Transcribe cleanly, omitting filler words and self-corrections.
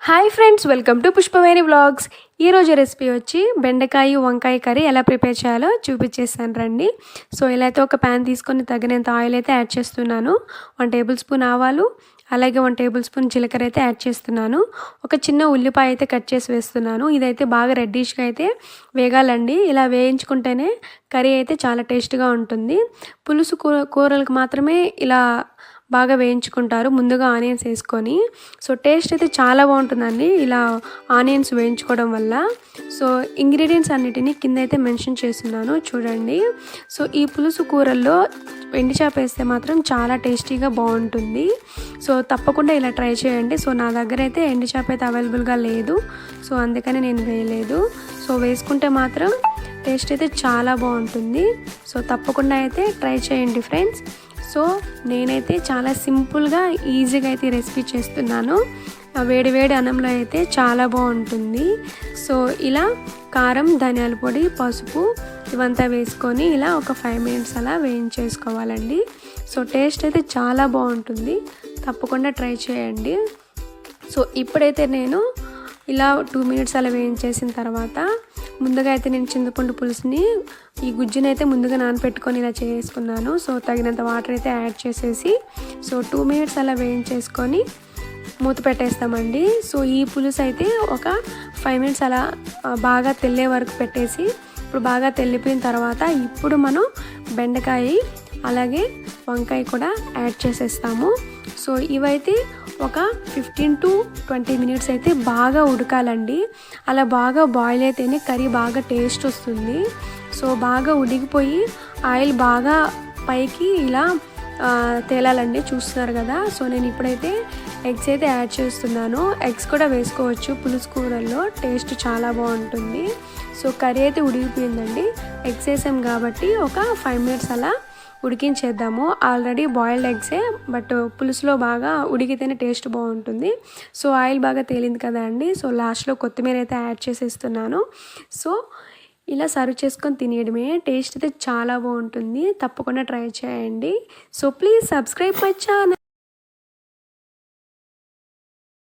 Hi friends, welcome to Pushpaveni vlogs. ఈరోజు recipe వచ్చి బెండకాయ వంకాయ కర్రీ ఎలా ప్రిపేర్ చేయాలో చూపించేస్తాను రండి. సో ఇలా అయితే ఒక ప్యాన్ తీసుకొని తగినంత ఆయిల్ అయితే యాడ్ చేస్తున్నాను. 1 టేబుల్ స్పూన్ ఆవాలు, అలాగే 1 టేబుల్ స్పూన్ జీలకర్ర అయితే యాడ్ చేస్తున్నాను. ఒక చిన్న ఉల్లిపాయ అయితే కట్ చేసి వేస్తున్నాను. ఇదైతే బాగా రెడ్డిష్గా అయితే వేగాలండి. ఇలా వేయించుకుంటేనే కర్రీ అయితే చాలా టేస్ట్గా ఉంటుంది. పులుసు కూరలకు మాత్రమే ఇలా బాగా వేయించుకుంటారు, ముందుగా ఆనియన్స్ వేసుకొని. సో టేస్ట్ అయితే చాలా బాగుంటుందండి ఇలా ఆనియన్స్ వేయించుకోవడం వల్ల. సో ఇంగ్రీడియంట్స్ అన్నిటినీ కింద అయితే మెన్షన్ చేస్తున్నాను చూడండి. సో ఈ పులుసు కూరల్లో ఎండు చేప వేస్తే మాత్రం చాలా టేస్టీగా బాగుంటుంది. సో తప్పకుండా ఇలా ట్రై చేయండి. సో నా దగ్గర అయితే ఎండు చేప అయితే అవైలబుల్గా లేదు, సో అందుకని నేను వేయలేదు. సో వేసుకుంటే మాత్రం టేస్ట్ అయితే చాలా బాగుంటుంది. సో తప్పకుండా అయితే ట్రై చేయండి ఫ్రెండ్స్. సో నేనైతే చాలా సింపుల్గా ఈజీగా అయితే ఈ రెసిపీ చేస్తున్నాను. వేడి వేడి అన్నంలో అయితే చాలా బాగుంటుంది. సో ఇలా కారం, ధనియాల పొడి, పసుపు ఇవంతా వేసుకొని ఇలా ఒక 5 మినిట్స్ అలా వేయించేసుకోవాలండి. సో టేస్ట్ అయితే చాలా బాగుంటుంది, తప్పకుండా ట్రై చేయండి. సో ఇప్పుడైతే నేను ఇలా 2 మినిట్స్ అలా వేయించేసిన తర్వాత ముందుగా అయితే నేను చింతపండు పులుసుని ఈ గుజ్జుని అయితే ముందుగా నానపెట్టుకొని ఇలా చేసుకున్నాను. సో తగినంత వాటర్ అయితే యాడ్ చేసేసి సో 2 మినిట్స్ అలా వేయించేసుకొని మూత పెట్టేస్తామండి. సో ఈ పులుసు అయితే ఒక 5 మినిట్స్ అలా బాగా తెల్లే వరకు పెట్టేసి ఇప్పుడు బాగా తెల్లిపోయిన తర్వాత ఇప్పుడు మనం బెండకాయ అలాగే వంకాయ కూడా యాడ్ చేసేస్తాము. సో ఇవైతే ఒక 15 to 20 మినిట్స్ అయితే బాగా ఉడకాలండి. అలా బాగా బాయిల్ అయితేనే కర్రీ బాగా టేస్ట్ వస్తుంది. సో బాగా ఉడికిపోయి ఆయిల్ బాగా పైకి ఇలా తేలాలండి, చూస్తున్నారు కదా. సో నేను ఇప్పుడైతే ఎగ్స్ అయితే యాడ్ చేస్తున్నాను. ఎగ్స్ కూడా వేసుకోవచ్చు పులుసు కూరల్లో, టేస్ట్ చాలా బాగుంటుంది. సో కర్రీ అయితే ఉడికిపోయిందండి. ఎగ్స్ వేసాం కాబట్టి ఒక 5 మినిట్స్ అలా ఉడికించేద్దాము. ఆల్రెడీ బాయిల్డ్ ఎగ్సే, బట్ పులుసులో బాగా ఉడికితేనే టేస్ట్ బాగుంటుంది. సో ఆయిల్ బాగా తేలింది కదా అండి. సో లాస్ట్లో కొత్తిమీర అయితే యాడ్ చేసేస్తున్నాను. సో ఇలా సర్వ్ చేసుకొని తినేయడమే. టేస్ట్ అయితే చాలా బాగుంటుంది, తప్పకుండా ట్రై చేయండి. So please subscribe my channel.